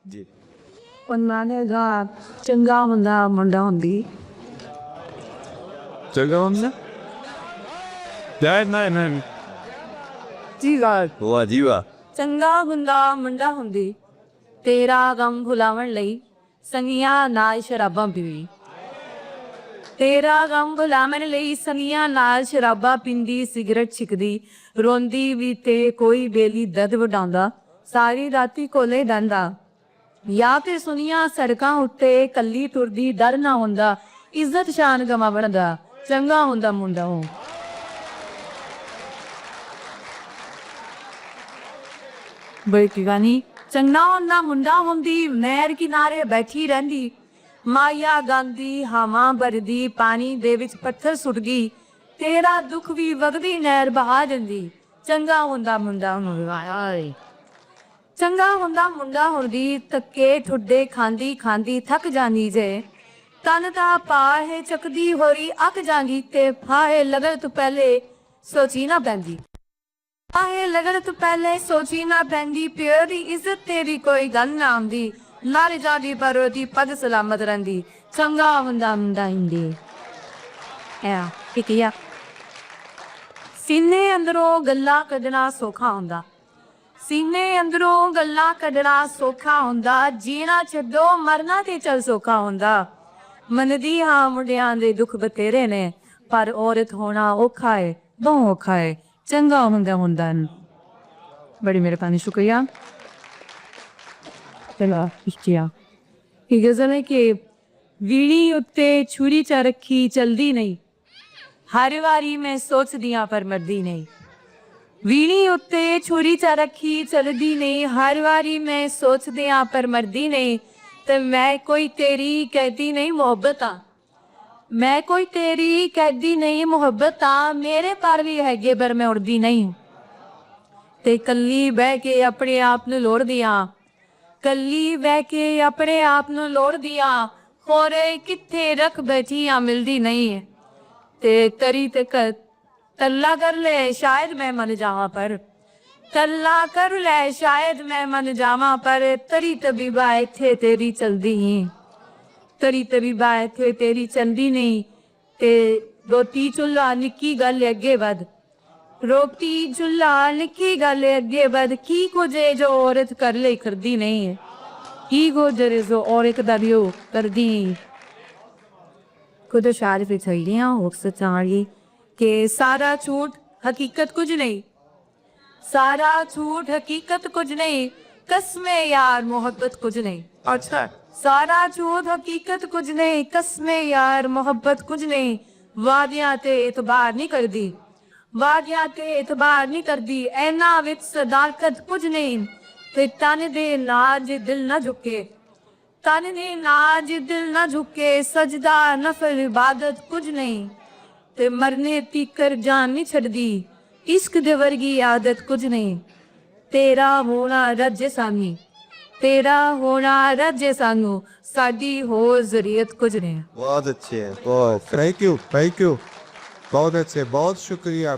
ਜੀ ਉਹਨਾਂ ਨੇ ਦਾ ਚੰਗਾ ਬੰਦਾ ਮੁੰਡਾ ਹੁੰਦੀ ਚੰਗਾ ਹੁੰਦਾ ਨਾ ਜੀ ਗੱਲ ਵਾਹ ਜੀ ਵਾਹ ਚੰਗਾ ਬੰਦਾ ਮੁੰਡਾ ਹੁੰਦੀ ਤੇਰਾ ਗਮ ਭੁਲਾਵਣ ਲਈ ਸੰਗੀਆਂ ਨਾਲ ਸ਼ਰਾਬਾਂ ਪੀਵੀ ਤੇਰਾ ਗਮ ਭੁਲਾਵਣ ਲਈ ਸੰਗੀਆਂ ਨਾਲ ਸ਼ਰਾਬਾਂ ਪੀਂਦੀ ਸਿਗਰਟ ਛਿਕਦੀ ਰੋਂਦੀ ਵੀ ਤੇ ਕੋਈ ਬੇਲੀ ਦਰਦ ਵਡਾਉਂਦਾ ਸਾਰੀ ਰਾਤੀ ਕੋਲੇ ਦੰਦਾ ਜਾਂ ਤੇ ਸੁਨੀਆਂ ਸੜਕਾਂ ਉੱਤੇ ਕੱਲੀ ਤੁਰਦੀ ਡਰ ਨਾ ਹੁੰਦਾ ਇੱਜ਼ਤ ਸ਼ਾਨ ਗਵਾਵਣ ਦਾ ਚੰਗਾ ਹੁੰਦਾ ਮੁੰਡਾ ਉਹ ਬੇਟੀਵਾਨੀ ਚੰਗਾ ਹੁੰਦਾ ਮੁੰਡਾ ਹੁੰਦੀ ਨਹਿਰ ਕਿਨਾਰੇ ਬੈਠੀ ਰਹਿੰਦੀ ਮਾਇਆ ਗਾਂਦੀ ਹਵਾ ਭਰਦੀ ਪਾਣੀ ਦੇ ਵਿੱਚ ਪੱਥਰ ਸੁੱਟ ਗਈ ਤੇਰਾ ਦੁੱਖ ਵੀ ਵਗਦੀ ਨਹਿਰ ਬਹਾ ਦਿੰਦੀ ਚੰਗਾ ਹੁੰਦਾ ਮੁੰਡਾ ਆਏ ਚੰਗਾ ਹੁੰਦਾ ਮੁੰਡਾ ਹੁੰਦੀ ਤੱਕੇ ਠੁੱਡੇ ਖਾਂਦੀ ਖਾਂਦੀ ਥੱਕ ਜਾਂਦੀ ਜੇ ਤਨ ਦਾ ਪਾਹੇ ਚੱਕਦੀ ਹੋਰੀ ਅੱਕ ਜਾਂਦੀ ਤੇ ਫਾਹੇ ਲੱਗਣ ਤੋਂ ਪਹਿਲੇ ਸੋਚੀ ਨਾ ਪੈਂਦੀ ਫਾਹੇ ਲੱਗਣ ਤੋਂ ਪਹਿਲੇ ਸੋਚੀ ਨਾ ਪੈਂਦੀ ਪਿਓ ਦੀ ਇੱਜ਼ਤ ਤੇਰੀ ਕੋਈ ਗੱਲ ਨਾ ਆਉਂਦੀ ਨਾਲੇ ਜਾਂਦੀ ਪਰ ਉਹਦੀ ਪਦ ਸਲਾਮਤ ਰਹਿੰਦੀ ਚੰਗਾ ਹੁੰਦਾ ਮੁੰਡਾ ਹੁੰਦੀ ਠੀਕ ਆ ਸੀਨੇ ਅੰਦਰੋਂ ਗੱਲਾਂ ਕੱਢਣਾ ਸੌਖਾ ਹੁੰਦਾ ਸੀਨੇ ਅੰਦਰੋਂ ਗੱਲਾਂ ਕੱਢਣਾ ਸੌਖਾ ਹੁੰਦਾ ਜੀਣਾ ਛੱਡੋ ਮਰਨਾ ਤੇ ਚੱਲ ਸੌਖਾ ਹੁੰਦਾ ਮੰਨਦੀ ਹਾਂ ਮੁੰਡਿਆਂ ਦੇ ਦੁੱਖ ਬਤੇਰੇ ਨੇ ਪਰ ਔਰਤ ਹੋਣਾ ਔਖਾ ਹੈ ਬਹੁਤ ਔਖਾ ਹੈ ਚੰਗਾ ਹੁੰਦਾ ਬੜੀ ਮਿਹਰਬਾਨੀ ਸ਼ੁਕਰੀਆ ਚਲਾ ਇਸ਼ਤਿਆ ਇਹ ਗਜ਼ਲ ਹੈ ਕਿ ਵੀੜੀ ਉੱਤੇ ਛੁਰੀ ਚ ਰੱਖੀ ਚਲਦੀ ਨਹੀਂ ਹਰ ਵਾਰੀ ਮੈਂ ਸੋਚਦੀ ਹਾਂ ਪਰ ਮਰਦੀ ਨਹੀਂ ਵੀਣੀ ਉੱਤੇ ਛੁਰੀ ਚ ਰੱਖੀ ਚਲਦੀ ਨਹੀਂ ਹਰ ਵਾਰੀ ਮੈਂ ਸੋਚਦੀ ਹਾਂ ਪਰ ਮਰਦੀ ਨਹੀਂ ਤੇ ਮੈਂ ਕੋਈ ਤੇਰੀ ਕਹਿਦੀ ਨਹੀਂ ਮੁਹੱਬਤ ਆ ਮੈਂ ਕੋਈ ਤੇਰੀ ਕਹਿਦੀ ਨਹੀਂ ਮੁਹੱਬਤ ਆ ਮੇਰੇ ਪਰ ਵੀ ਹੈਗੇ ਪਰ ਮੈਂ ਉੜਦੀ ਨਹੀਂ ਤੇ ਕੱਲੀ ਬਹਿ ਕੇ ਆਪਣੇ ਆਪ ਨੂੰ ਲੋੜਦੀ ਆ ਕੱਲੀ ਬਹਿ ਕੇ ਆਪਣੇ ਆਪ ਨੂੰ ਲੋੜਦੀ ਆ ਹੋਰ ਕਿੱਥੇ ਰੱਖ ਬੈਠੀ ਆ ਮਿਲਦੀ ਨਹੀਂ ਤੇ ਤਰੀ ਤੇ ਤੱਲਾ ਕਰ ਲੈ ਸ਼ਾਇਦ ਮੈਂ ਮਨ ਜਾਵਾਂ ਪਰ ਤੱਲਾ ਕਰ ਲੈ ਸ਼ਾਇਦ ਮੈਂ ਮਨ ਜਾਵਾਂ ਪਰ ਤਰੀ ਤਬੀਬਾ ਇੱਥੇ ਤੇਰੀ ਚਲਦੀ ਹੀ ਤਰੀ ਤਬੀਬਾ ਇੱਥੇ ਤੇਰੀ ਚਲਦੀ ਨਹੀਂ ਤੇ ਰੋਟੀ ਚੁੱਲ੍ਹਾ ਨਿੱਕੀ ਗੱਲ ਅੱਗੇ ਵੱਧ ਰੋਟੀ ਚੁੱਲ੍ਹਾ ਨਿੱਕੀ ਗੱਲ ਅੱਗੇ ਵੱਧ ਕੀ ਕੁਝ ਜੋ ਔਰਤ ਕਰ ਲਈ ਕਰਦੀ ਨਹੀਂ ਹੈ ਕੀ ਕੁਝ ਜੋ ਔਰਤ ਦਾ ਵੀ ਉਹ ਕਰਦੀ ਖੁਦ ਸ਼ਾਰਿਫ ਇਥਲੀਆਂ ਹੋ ਸਚਾਰੀ ਕਿ ਸਾਰਾ ਝੂਠ ਹਕੀਕਤ ਕੁਝ ਨਹੀਂ ਸਾਰਾ ਝੂਠ ਹਕੀਕਤ ਕੁਝ ਨਹੀਂ ਕਸਮੇ ਯਾਰ ਮੁਹੱਬਤ ਕੁਝ ਨਹੀਂ ਅੱਛਾ ਸਾਰਾ ਝੂਠ ਹਕੀਕਤ ਕੁਝ ਨਹੀਂ ਕਸਮੇ ਯਾਰ ਮੁਹੱਬਤ ਕੁਝ ਨਹੀਂ ਵਾਅਦਿਆਂ ਤੇ ਇਤਬਾਰ ਨਹੀਂ ਕਰਦੀ ਵਾਅਦਿਆਂ ਤੇ ਇਤਬਾਰ ਨਹੀਂ ਕਰਦੀ ਇਹਨਾਂ ਵਿੱਚ ਸਦਾਕਤ ਕੁਝ ਨਹੀਂ ਤੇ ਤਨ ਦੇ ਨਾਜ ਦਿਲ ਨਾ ਝੁਕੇ ਤਨ ਦੇ ਨਾਜ ਦਿਲ ਨਾ ਝੁਕੇ ਸਜਦਾ ਨਫਲ ਇਬਾਦਤ ਕੁਝ ਨਹੀਂ ਤੇ ਮਰਨੇ ਤੀਕਰ ਜਾਨ ਨਹੀਂ ਛੱਡਦੀ ਇਸ਼ਕ ਦੇ ਵਰਗੀ ਆਦਤ ਕੁਝ ਨਹੀਂ ਤੇਰਾ ਹੋਣਾ ਰੱਜੇ ਸਾਨੀ ਤੇਰਾ ਹੋਣਾ ਰੱਜੇ ਸਾਨੂੰ ਸਾਡੀ ਹੋ ਜ਼ਰੀਅਤ ਕੁਝ ਨਹੀਂ बहुत अच्छे है बहुत थैंक यू बहुत अच्छे बहुत शुक्रिया